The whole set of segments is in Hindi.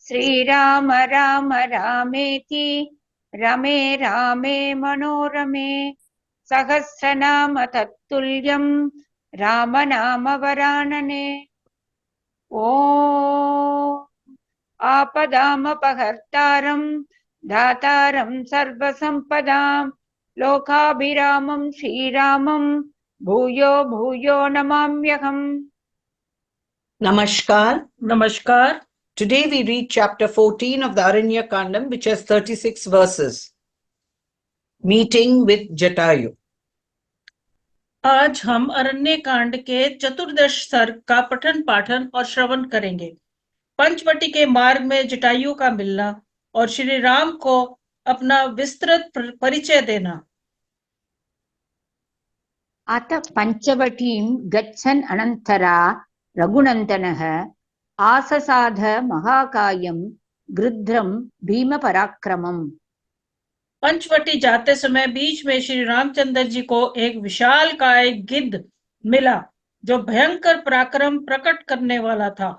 श्रीराम राम रामेति रमे रामे मनोरमे सहस्रनाम तत्तुल्यं रामनाम वरानने। ॐ आपदामपहर्तारं दातारं सर्वसम्पदां लोकाभिरामं श्रीरामं भूयो भूयो नमाम्यहम्। Namaskar. नमस्कार। Today we read chapter 14 of the Aranya Kandam, which has 36 verses. Meeting with Jatayu. आज हम अरण्य कांड के चतुर्दश सर्ग का पठन पाठन और श्रवण करेंगे। पंचवटी के मार्ग में जटायु का मिलना और श्री राम को अपना विस्तृत परिचय देना। अथ पंचवटीं गच्छन् अनन्तरा रघुनन्दनः आससाध महाकायं गृध्रं भीमपराक्रमम्। पंचवटी जाते समय बीच में श्री रामचंद्र जी को एक विशाल काय गिद्ध मिला जो भयंकर पराक्रम प्रकट करने वाला था।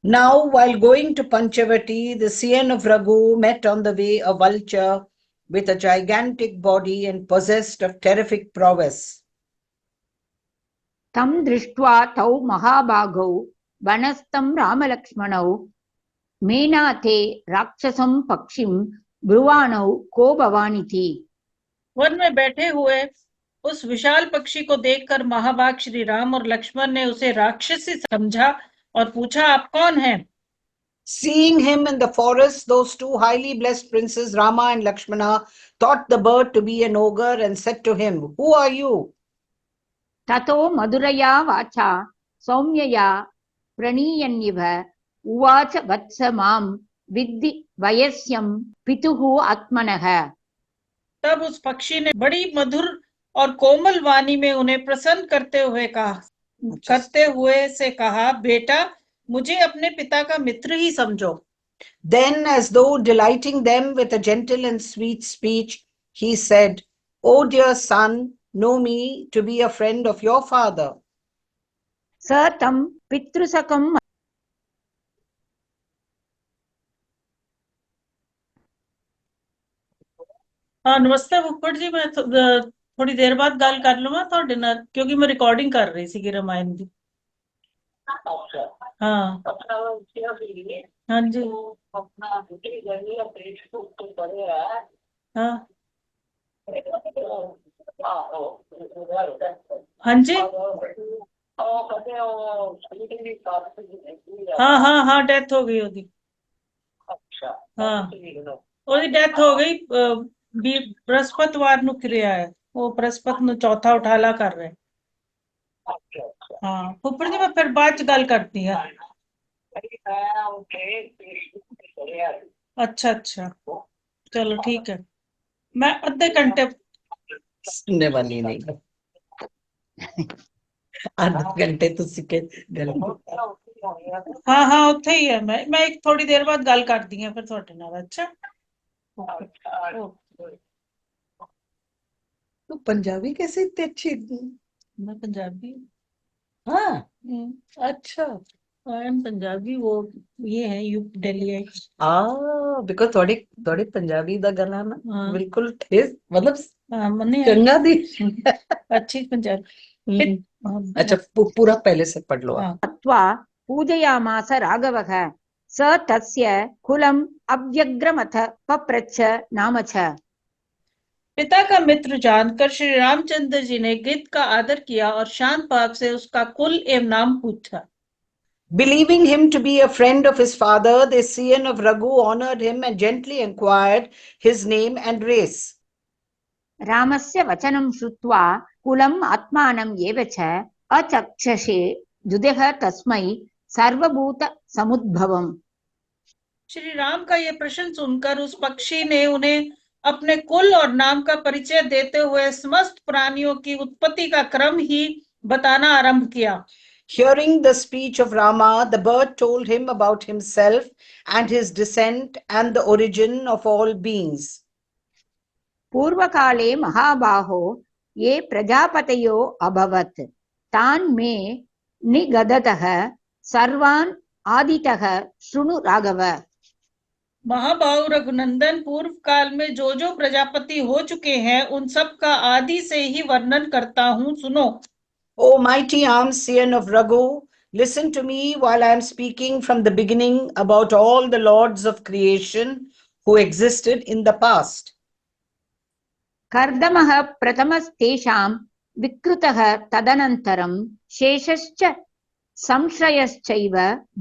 Now, while going to Panchavati, the Sian of Raghu met on the way a vulture with a gigantic body and possessed of terrific prowess. तं दृष्ट्वा तौ महाबागौ वनस्थं रामलक्ष्मणौ मेनाथे राक्षसं पक्षिं ब्रुवाणौ को भवानिति। वन में बैठे हुए उस विशाल पक्षी को देखकर महाभाग श्री राम और लक्ष्मण ने उसे राक्षसी समझा और पूछा, आप कौन हैं? Seeing him in the forest, those two highly blessed princes, Rama and Lakshmana, thought the bird to be an ogre and said to him, "Who are you?" ततो मधुरया वाचा सौम्यया प्रणीयन्निव उवाच वत्स मां विद्धि वयस्यं पितुः आत्मनः। तब उस पक्षी ने बड़ी मधुर और कोमल वाणी में उन्हें प्रसन्न करते हुए से कहा, बेटा मुझे अपने पिता का मित्र ही समझो। Then, as though delighting them with a gentle and sweet speech, he said, "O dear son, know me to be a friend of your father." स तं पितृसखं हाँ नमस्ते फुफड़ जी, मैं थोड़ी देर बाद गल कर लूंगा तो डिनर, क्योंकि मैं रिकॉर्डिंग कर रही सी रामायण की। हाँ हाँ जी हाँ हाँ जी हाँ हाँ हाँ डेथ हो गई ओदी। हाँ ओदी डेथ हो गई। बृहस्पतिवार नु क्रिया है, वो बृहस्पति नु चौथा उठाला कर रहे। हाँ फुफड़ जी मैं फिर बाद च गल करती है। अच्छा अच्छा चलो ठीक है, मैं आधे घंटे सुनने वाली नहीं आधे घंटे तो सीखे गल। हाँ हाँ उत्थे ही है। मैं एक थोड़ी देर बाद गल करती है फिर थोड़े नाल। अच्छा तो पंजाबी कैसे इतनी अच्छी? मैं पंजाबी। हाँ अच्छा। आई एम पंजाबी, वो ये है यू दिल्ली। बिकॉज थोड़ी थोड़ी पंजाबी दा गला ना हाँ बिल्कुल ठेस मतलब मन्ने चंगा दी। अच्छी पंजाबी। अच्छा पूरा पहले से पढ़ लो आप। हाँ अत्वा पूजयामास राघवः स तस्य कुलम् अव्यग्रमथ पप्रच्छ नाम च। पिता का मित्र जानकर श्री रामचंद्र जी ने गिद्ध का आदर किया और शांत भाव से उसका कुल एवं नाम पूछा। Believing him to be a friend of his father, the Sian of Raghu honored him and gently inquired his name and race. रामस्य वचनं श्रुत्वा कुलम् आत्मानम् एव च अचक्षसे दुदः तस्मै सर्वभूत समुद्भवम्। श्री राम का यह प्रश्न सुनकर उस पक्षी ने उन्हें अपने कुल और नाम का परिचय देते हुए समस्त प्राणियों की उत्पत्ति का क्रम ही बताना आरंभ किया। Hearing the speech of Rama, the bird told him about himself and his descent and the origin of all beings. पूर्वकाले महाबाहो ये प्रजापतयो अभवत् तान् मे निगदतः सर्वान् आदितः शृणु राघव। महाबाहु रघुनंदन, पूर्व काल में जो प्रजापति हो चुके हैं उन सब का आदि से ही वर्णन करता हूँ, सुनो। O mighty armed Scion of Raghu, listen to me while I am speaking from the beginning about all the lords of creation who existed in the past. कर्दमः प्रथमस्तेषां विकृतः तदनन्तरं शेषश्च संश्रयश्चैव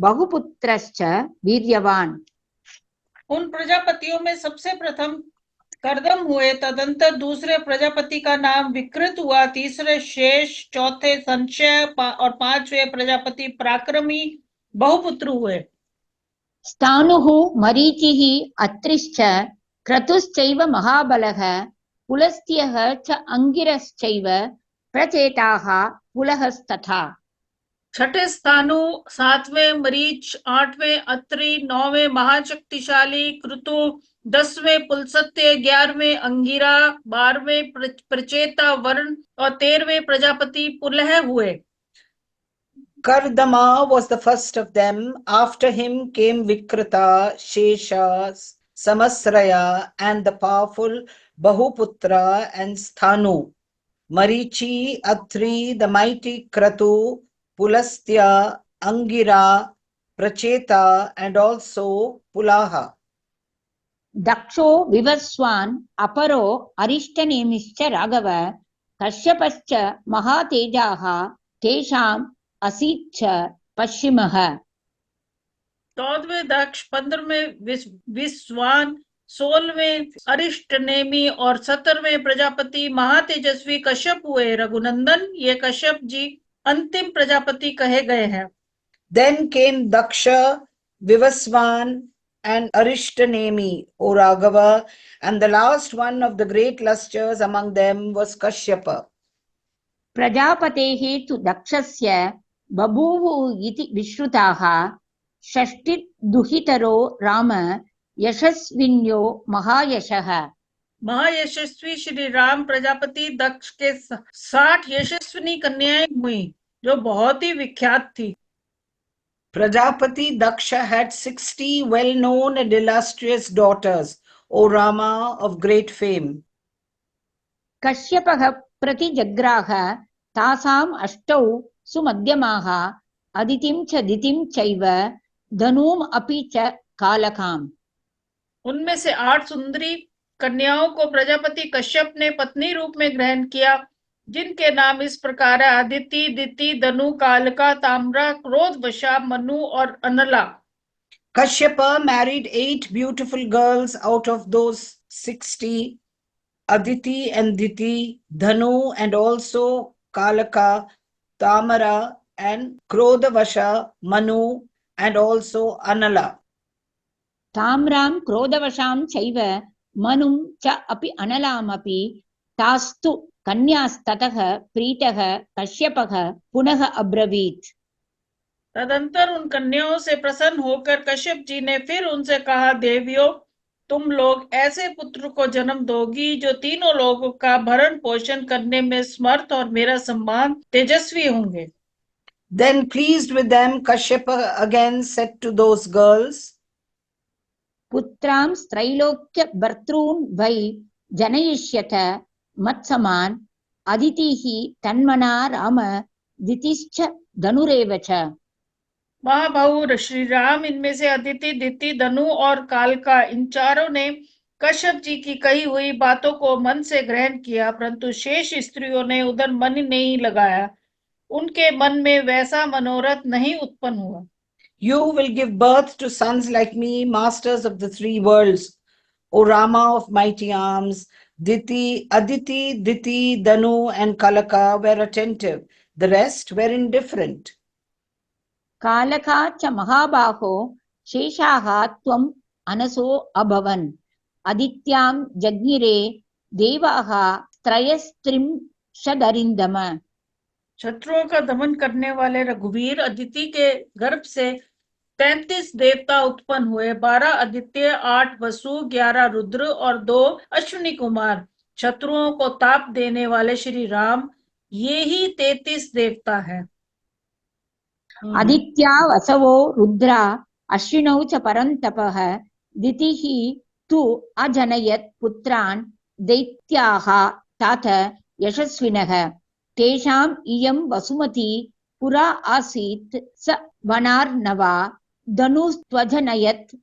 बहुपुत्रश्च वीर्यवान्। उन प्रजापतियों में सबसे प्रथम कर्दम हुए, तदंतर दूसरे प्रजापति का नाम विकृत हुआ, तीसरे शेष, चौथे संशय और पांचवे प्रजापति पराक्रमी बहुपुत्र हुए। स्थाणुः मरीचिः अत्रिश्च क्रतुश्चैव महाबलः पुलस्त्यः च अंगिरश्चैव प्रचेताः पुलहस्तथा। छठे स्थानु, सातवें मरीच, आठवें अत्रि, नौवें महाशक्तिशाली क्रतु, 10वें पुलस्त्य, 11वें अंगिरा, 12वें प्रचेता वरुण और 13वें प्रजापति पुलह हुए। Kardama was the first of them. After him came Vikrita, Shesha, Samasraya, and the powerful Bahuputra and Sthanu. Marichi, Atri, the mighty Kratu, Pulastya, Angira, Pracheta, and also Pulaha. दक्षो विवस्वान् अपरो अरिष्टनेमिश्च राघव कश्यपश्च महातेजाः तेषाम् असीच्च पश्चिमः। 14वें दक्ष, 15वें विश्वान, 16वें अरिष्टनेमी और 17वें प्रजापति महातेजस्वी कश्यप हुए। रघुनंदन, ये कश्यप जी अंतिम प्रजापति कहे गए हैं। Then came Daksha, Vivaswan, and Arishtanemi, O Raghava, and the last one of the great lusters among them was Kashyapa. प्रजापतेः तु दक्षस्य बभूवुः इति विश्रुताः षष्टिर्दुहितरो राम यशस्विन्यो महायशः। महायशस्वी श्री राम प्रजापति दक्ष के 60 यशस्विनी कन्याएं हुई जो बहुत ही विख्यात थी। Prajapati Daksha had 60 well-known and illustrious daughters, O Rama, of great fame. कश्यपः प्रतिजग्राह तासाम् अष्टौ सुमध्यमाः अदितिं च दितिं चैव धनुम् अपि च कालकाम्। उनमें से 8 सुंदरी कन्याओं को प्रजापति कश्यप ने पत्नी रूप में ग्रहण किया, जिनके नाम इस प्रकार है: अदिति, दिति, धनु, कालका, ताम्रा, क्रोध, वशा, मनु और अनला। Kashyapa married 8 beautiful girls out of those 60, Aditi and Diti, Dhanu and also Kalaka, Tamara and Krodavasha, Manu and also Anala. ताम्रां क्रोधवशां चैव मनुं च अपि अनलामपि तास्तु कन्यास्ततः प्रीतः कश्यपः पुनः अब्रवीत्। तदंतर उन कन्याओं से प्रसन्न होकर कश्यप जी ने फिर उनसे कहा, देवियों, तुम लोग ऐसे पुत्र को जन्म दोगी जो तीनों लोगों का भरण पोषण करने में समर्थ और मेरा सम्मान तेजस्वी होंगे। Then pleased with them, Kashyapa again said to those girls, पुत्रां स्त्रैलोक्य भर्तॄन् वै जनयिष्यत मत्समान् अदितिः तन्मना राम दितिश्च धनुरेव च। महाबाहु श्री राम, इनमें से अदिति, दिति, धनु और कालका, इन चारों ने कश्यप जी की कही हुई बातों को मन से ग्रहण किया, परंतु शेष स्त्रियों ने उधर मन नहीं लगाया। उनके मन में वैसा मनोरथ नहीं उत्पन्न हुआ। You will give birth to sons like me, masters of the 3 worlds, O Rama of mighty arms. Aditi, Diti, Dhanu and Kalaka were attentive. The rest were indifferent. कालका च महाबाहो शेषाः त्वम् अनसो अभवन् अदित्यां जज्ञिरे देवाः त्रयस्त्रिंशदरिन्दम। शत्रुओं का दमन करने वाले रघुवीर अदिति के गर्भ से 33 देवता उत्पन्न हुए। 12 आदित्य, 8 वसु, 11 रुद्र और 2 अश्विनी कुमार। शत्रुओं को ताप देने वाले श्री राम ये ही 33 देवता हैं। आदित्या वसवो रुद्रा अश्विनौ च परन्तपः दितिः तु अजनयत् पुत्रान् दैत्याः तात यशस्विनः तेषाम् इयं वसुमती पुरा आसीत् स वनार्णवा धनुस्त्वजनयत्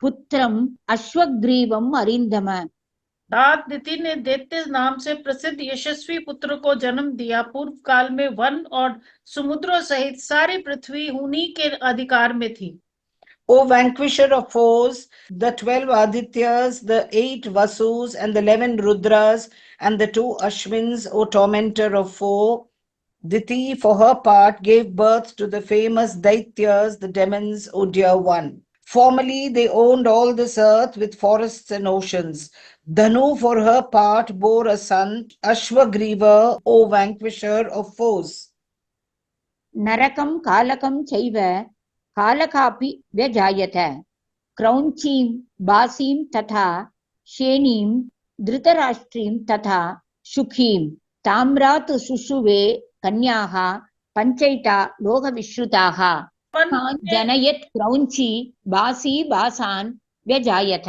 पुत्रम् अश्वग्रीवम् अरिन्दम। तात दिति ने दैत्य नाम से प्रसिद्ध यशस्वी पुत्र को जन्म दिया। पूर्व काल में वन और समुद्रों सहित सारी पृथ्वी उन्हीं के अधिकार में थी। O vanquisher of foes, the 12 Adityas, the 8 Vasus, and the 11 Rudras, and the 2 Ashwins, O tormentor of foe, Diti, for her part, gave birth to the famous Daityas, the demons, O dear one. Formerly, they owned all this earth with forests and oceans. Dhanu, for her part, bore a son, Ashwagriva, O vanquisher of foes. नरकं कालकं चैव कालकापि व्यजायत क्रौञ्चीं बासीं तथा शेनीं धृतराष्ट्रीं तथा शुकीं ताम्रात् शुशुवे कन्याः पञ्चैता लोकविश्रुताः जनयत् क्रौञ्ची बासी बासान् व्यजायत।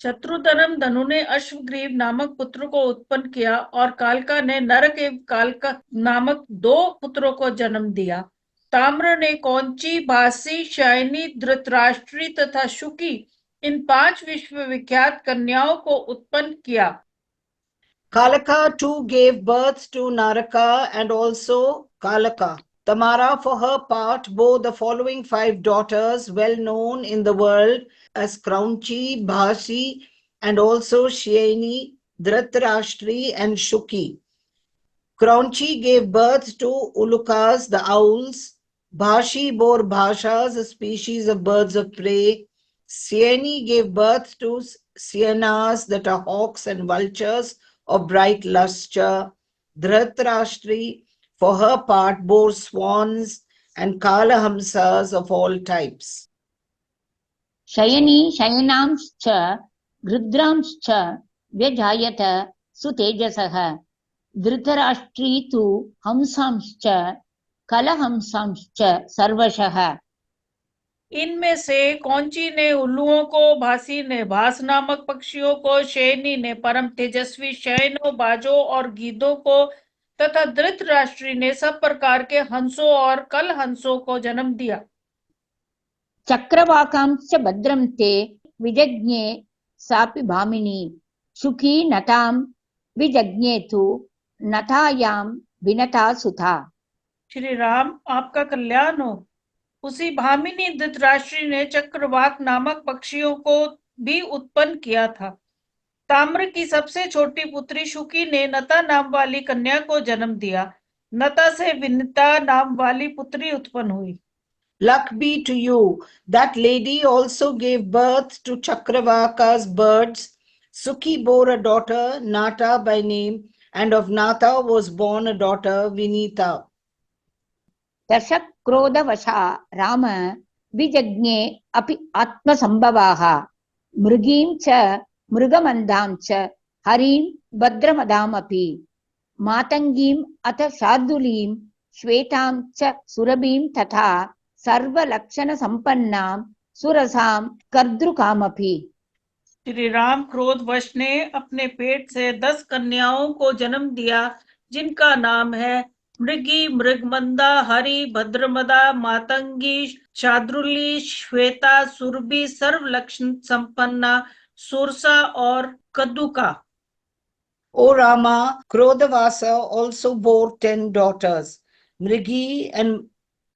शत्रुधनम धनु ने अश्वग्रीव नामक पुत्र को उत्पन्न किया और कालका ने नरक एवं कालका नामक 2 पुत्रों को जन्म दिया। ताम्र ने कौंची, बासी, शायनी, धृतराष्ट्री तथा शुकी इन 5 विश्वविख्यात कन्याओं को उत्पन्न किया। Kalaka too gave birth to Naraka and also Kalaka. Tamara, for her part, bore the following 5 daughters, well known in the world as Kraunchi, Bhasi, and also Shieni, Dhritarashtri, and Shuki. Kraunchi gave birth to Ulukas, the owls. Bhashi bore Bhashas, a species of birds of prey. Sieni gave birth to Sienas, that are hawks and vultures of bright lustre. Dhritarashtri, for her part, bore swans and Kalahamsas of all types. Shayani शयनांश्च रुद्रांश्च व्यजायत सुतेजसः धृतराष्ट्री तु हंसांश्च कलहंसांश्च सर्वशः। इनमें से कौंची ने उल्लुओं को, भासी ने भास नामक पक्षियों को, शयनी ने परम तेजस्वी शयनों, बाजों और गीदों को तथा धृतराष्ट्री ने सब प्रकार के हंसों और कल हंसों को जन्म दिया। चक्रवाकांश्च भद्रं ते विजज्ञे सापि भामिनी शुकी नतां विजज्ञे तु नतायां विनता सुता। श्री राम, आपका कल्याण हो। उसी भामिनी धृतराष्ट्री ने चक्रवाक नामक पक्षियों को भी उत्पन्न किया था। ताम्र की सबसे छोटी पुत्री शुकी ने नता नाम वाली कन्या को जन्म दिया। नता से विनिता नाम वाली पुत्री उत्पन्न हुई। Luck be to you. That lady also gave birth to Chakravaka's birds. Suki bore a daughter, Nata by name, and of Nata was born a daughter, Vinita. दशक क्रोधवशा राम विजज्ञे अपि आत्मसंभवाः मृगीं च मृगमन्दां च हरीं भद्रमदामपि मातंगीं अथ शार्दूलीं श्वेतां च सुरभीं तथा सर्वलक्षण संपन्नां सुरसां कर्दृकामपि। श्री राम क्रोधवश ने अपने पेट से 10 कन्याओं को जन्म दिया, जिनका नाम है मृगी, मृगमंदा, हरि, भद्रमदा, मातंगी, शार्दूली, श्वेता, सुरभि, सर्व लक्षण संपन्ना, सुरसा और कद्दुका। O Rama, Krodavasa also bore 10 daughters, Mrigi and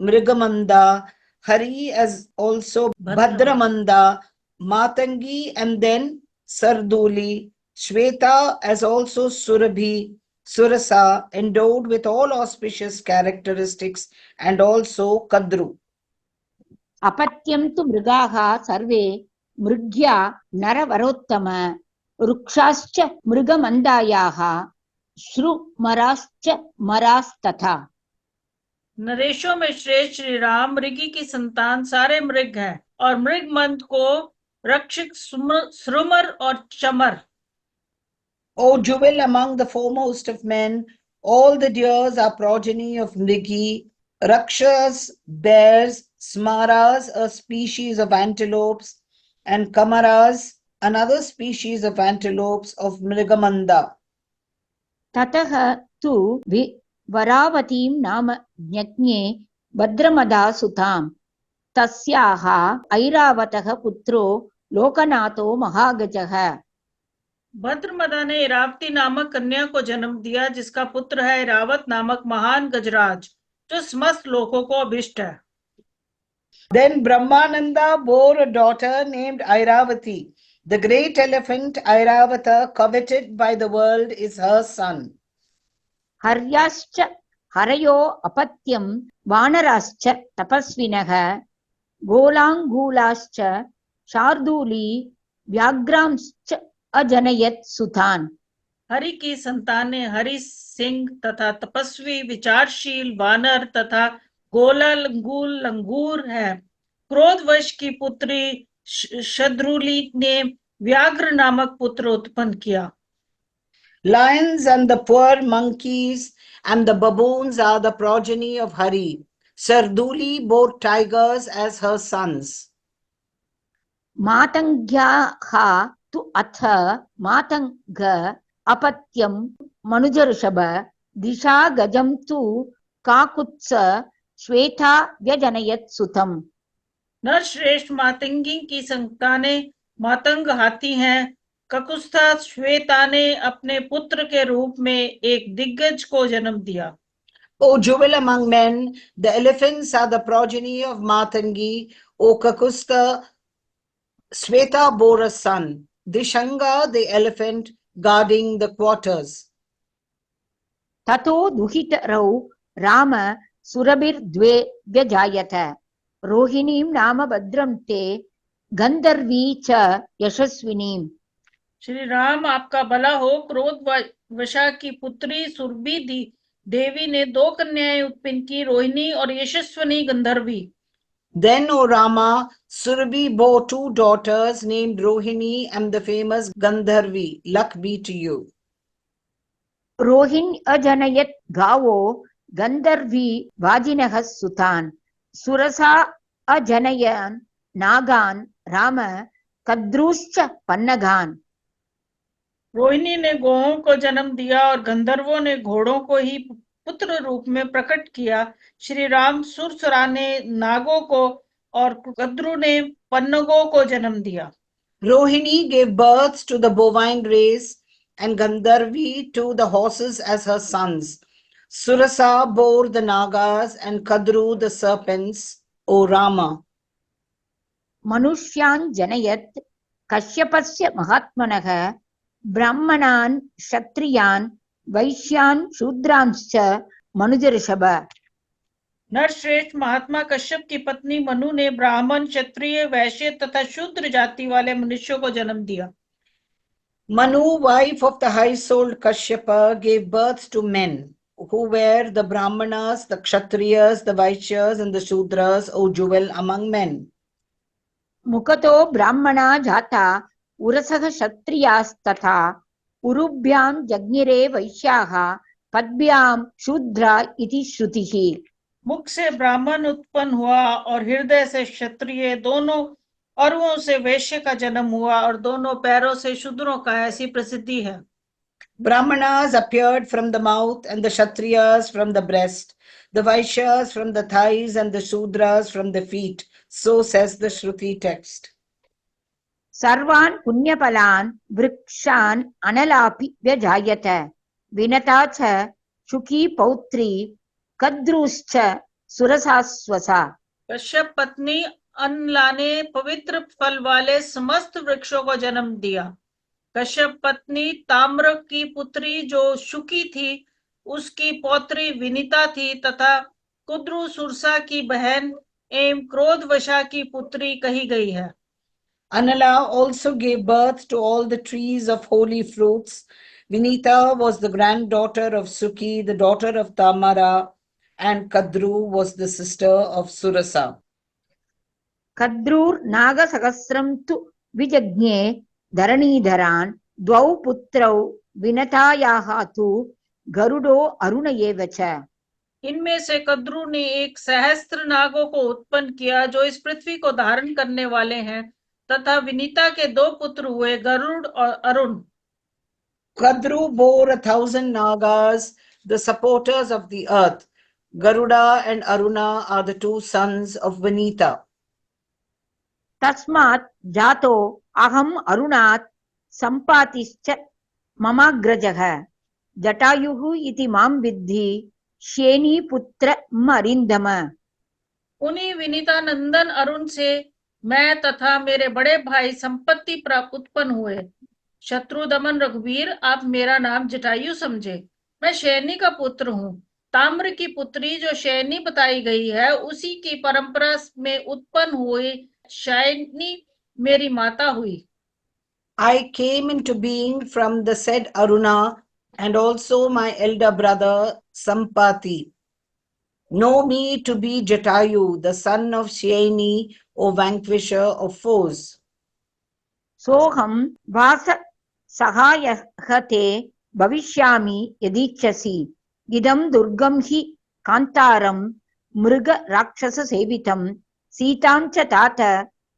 Mrigamanda, Hari as also Bhadramanda, Matangi and then Sarduli, Shweta as also Surabhi, Surasa, endowed with all auspicious characteristics, and also Kadru. अपत्यं तु मृगाः सर्वे मृग्या नरवरोत्तम वृक्षाश्च मृगमन्दायाः श्रुमराश्च मरास्तथा। नरेशों में श्रेष्ठ श्री राम मृगी की संतान सारे मृग हैं और मृगमंद को रक्षक श्रुमर और चमर। O jewel among the foremost of men, all the deers are progeny of Mrigi, Rakshas, bears, smaras, a species of antelopes, and kamaras, another species of antelopes of Mrigamanda. ततः तु वरावतीं नाम ज्ञज्ञे भद्रमदा सुतां तस्याः ऐरावतः पुत्रो लोकनाथो महागजः। भद्रमदा ने इरावती नामक कन्या को जन्म दिया, जिसका पुत्र है इरावत नामक महान गजराज, जो समस्त लोगों को अभिष्ट है। Then Brahmananda bore a daughter named Airavati. The great elephant Airavata, coveted by the world, is her son. हर्याश्च हरयो अपत्यं वानराश्च तपस्विनः गोलाङ्गूलाश्च शार्दूली व्याघ्रांश्च अजनयत् सुतान्। Hari की संतानें हरि सिंह तथा तपस्वी विचारशील वानर तथा गोला लंगूल लंगूर है। क्रोधवश की पुत्री शद्रुली ने व्याघ्र नामक पुत्र उत्पन्न किया। Lions and the poor monkeys and the baboons are the progeny of Hari. Sarduli bore tigers as her sons. मातङ्ग्याः तु अथ मातङ्ग अपत्यं मनुजऋषभ दिशा गजं तु काकुत्स श्वेता व्यजनयत् सुतम्। नरश्रेष्ठ मातंगी की संतानें मातंग हाथी हैं। ककुत्स्था श्वेता ने अपने पुत्र के रूप में एक दिग्गज को जन्म दिया। O jewel among men, the elephants are the progeny of Matangi. O Kakusta, Sweta bore a son, Dishanga the elephant guarding the quarters. ततो दुहितरौ राम सुरभिर्द्वे व्यजायत रोहिणीं नाम भद्रं ते गंधर्वी च यशस्विनीं। श्री राम आपका भला हो। क्रोध वशा की पुत्री सुरभि देवी ने दो कन्याएं उत्पन्न की, रोहिणी और यशस्विनी गंधर्वी। Then, O Rama, Surabhi bore two daughters named Rohini and the famous Gandharvi. Luck be to you. Rohini अजनयत् गावो गंधर्वी वाजिनः सुतान् सुरसा अजनयन् नागान् राम कद्रुश्च पन्नगान्। रोहिणी ने गौओं को जन्म दिया और गंधर्वों ने घोड़ों को ही पुत्र रूप में प्रकट किया। श्री राम सुरसरा ने नागों को और कद्रु ने पन्नगों को जन्म दिया। Rohini gave birth to the bovine race and Gandharvi to the horses as her sons. Surasa bore the Nagas and Kadru the serpents, O Rama. मनुष्यान् जनयत् कश्यपस्य महात्मनः ब्राह्मणान् क्षत्रियान् वैश्यान् शूद्रांश्च मनुजऋषभ। नरश्रेष्ठ महात्मा कश्यप की पत्नी मनु ने ब्राह्मण, क्षत्रिय, वैश्य तथा शूद्र जाति वाले मनुष्यों को जन्म दिया। Manu, wife of the high-souled Kashyapa, gave birth to men who were the Brahmanas, the Kshatriyas, the Vaishyas and the Shudras, O jewel among men. मुखतो ब्राह्मणा जाता उरसः क्षत्रियास्तथा उरुभ्यां जज्ञिरे वैश्याः पद्भ्यां शूद्रा इति श्रुतिः। मुख से ब्राह्मण उत्पन्न हुआ और हृदय से क्षत्रिय, दोनों अरुओं से वैश्य का जन्म हुआ और दोनों पैरों से शूद्रों का, ऐसी प्रसिद्धि है। Brahmanas appeared from the mouth and the Kshatriyas from the breast, the Vaishyas from the thighs and the Shudras from the feet. So says the Shruti text. सर्वान् पुण्यफलान् वृक्षान् अनलापि व्यजायत विनता च शुकी पौत्री कद्रुश्च सुरसास्वसा। कश्यप पत्नी अनला ने पवित्र फल वाले समस्त वृक्षों को जन्म दिया। कश्यप पत्नी ताम्र की पुत्री जो शुकी थी, उसकी पौत्री विनीता थी तथा कुद्रु सुरसा की बहन एवं क्रोधवशा की पुत्री कही गई है। Anala also gave birth to all the trees of holy fruits. Vinita was the granddaughter of Suki, the daughter of Tamara, and Kadru was the sister of Surasa. कद्रूर् नागसहस्रं तु विजज्ञे धरणीधरान् द्वौ पुत्रौ विनतायाः तु गरुडो अरुण एव च। इनमें से कद्रू ने एक सहस्त्र नागों को उत्पन्न किया जो इस पृथ्वी को धारण करने वाले हैं, तथा विनीता के 2 पुत्र हुए, गरुड़ और Arun. Kadru bore 1,000 Nagas, the supporters of the earth. Garuda and Aruna are the 2 sons of Vinita. तस्मात् जातो अहम् अरुणात् सम्पातिश्च ममाग्रजः जटायुः इति मां विद्धि श्येनीपुत्र अरिन्दम। उन्हीं विनीता नंदन अरुण से मैं तथा मेरे बड़े भाई संपत्ति प्राप्त उत्पन्न हुए। शत्रु दमन रघुवीर, आप मेरा नाम जटायु समझे। मैं शयनी का पुत्र हूँ। ताम्र की पुत्री जो शयनी बताई गई है, उसी की परंपरा में उत्पन्न हुई शयनी मेरी माता हुई। I came into being from the said Aruna and also my elder brother Sampati. Know me to be Jatayu, the son of Shaini, O vanquisher of foes. सोऽहं वास सहायः ते भविष्यामि यदीच्छसि। इदं दुर्गं हि कान्तारं मृगराक्षससेवितं सीतां च तात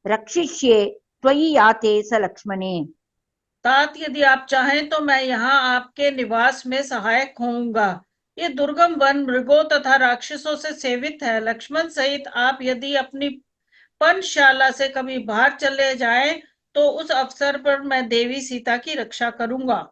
रक्षिष्ये त्वयि याते स लक्ष्मणे। तात, यदि आप चाहें तो मैं यहाँ आपके निवास में सहायक होऊंगा। ये दुर्गम वन मृगों तथा राक्षसों से सेवित है। लक्ष्मण सहित आप यदि अपनी पर्णशाला से कभी बाहर चले जाएं, तो उस अवसर पर मैं देवी सीता की रक्षा करूंगा।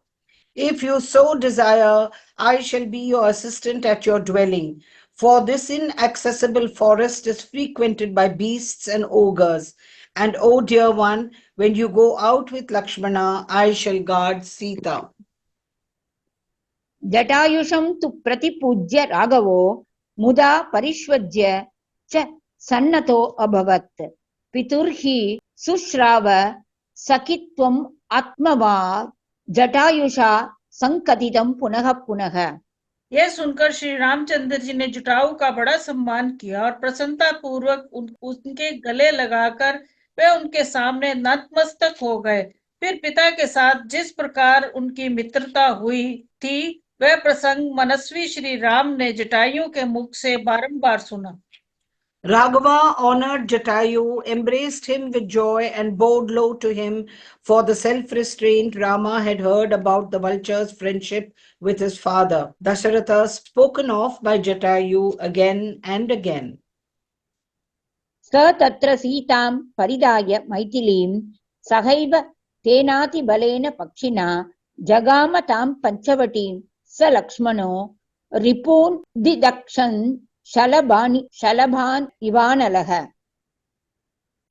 If you so desire, I shall be your assistant at your dwelling. For this inaccessible forest is frequented by beasts and ogres. And, O dear one, when you go out with Lakshmana, I shall guard Sita. जटायुषं तु प्रतिपूज्य राघवो मुदा परिष्वज्य च सन्नतो अभवत्। पितुर्हि शुश्राव सखित्वम् आत्मवान् जटायुषा संकथितं पुनः पुनः। यह सुनकर श्री रामचंद्र जी ने जटायु का बड़ा सम्मान किया और प्रसन्नता पूर्वक उनके गले लगाकर वे उनके सामने नतमस्तक हो गए। फिर पिता के साथ जिस प्रकार उनकी मित्रता हुई थी, वह प्रसंग मनस्वी श्री राम ने जटायु के मुख से बारंबार सुना। Raghava honored Jatayu, embraced him with joy and bowed low to him for the self-restraint Rama had heard about the vulture's friendship with his father, Dasharatha, spoken of by Jatayu again and again. स तत्र सीतां परिदाय मैथिलीं सहैव तेनातिबलेन पक्षिणा जगाम तां पंचवटीं स लक्ष्मणो रिपून् दिदक्षन् शलभान इवानलः।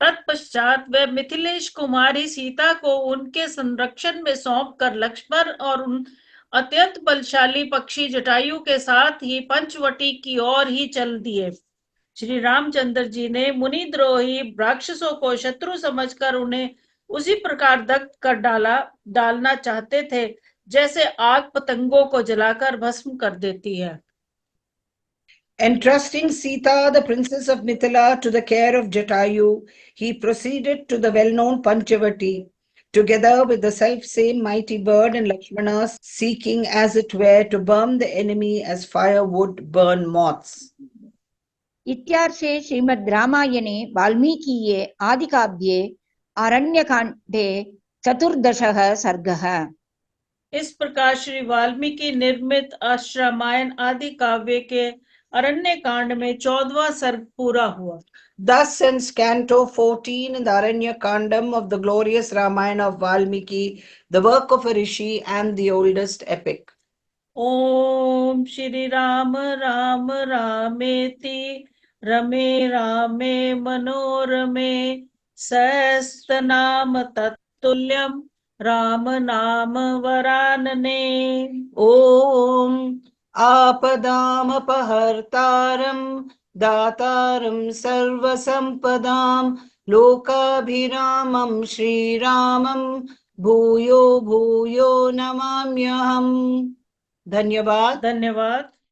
तत्पश्चात वह मिथिलेश कुमारी सीता को उनके संरक्षण में सौंप कर लक्ष्मण और उन अत्यंत बलशाली पक्षी जटायु के साथ ही पंचवटी की ओर ही चल दिए। श्री रामचंद्र जी ने मुनिद्रोही राक्षसों को शत्रु समझकर उन्हें उसी प्रकार दग्ध कर डालना चाहते थे, जैसे आग पतंगों को जलाकर भस्म कर देती है। Entrusting Sita, the princess of Mithila, to the care of Jatayu, he proceeded to the well-known Panchavati, together with the self-same mighty bird and Lakshmana, seeking as it were to burn the enemy as fire would burn moths. इत्यार्षे श्रीमद् रामायणे वाल्मीकीये आदिकाव्ये आरण्यकाण्डे 14 सर्गः। इस प्रकार श्री वाल्मीकि निर्मित रामायण आदि काव्य के अरण्य कांड में 14वां सर्ग पूरा हुआ। Thus ends Canto 14 in the Aranya Kandam of the glorious Ramayana of Valmiki, the work of a rishi and the oldest epic. ओम श्री राम राम रामेति रमे रामे मनोरमे सहस्रनाम तत्तुल्यम राम नाम वरानने। ओम आपदामपहर्तारं दातारं सर्वसंपदां लोकाभिरामं श्रीरामं भूयो भूयो नमाम्यहम्। धन्यवाद। धन्यवाद।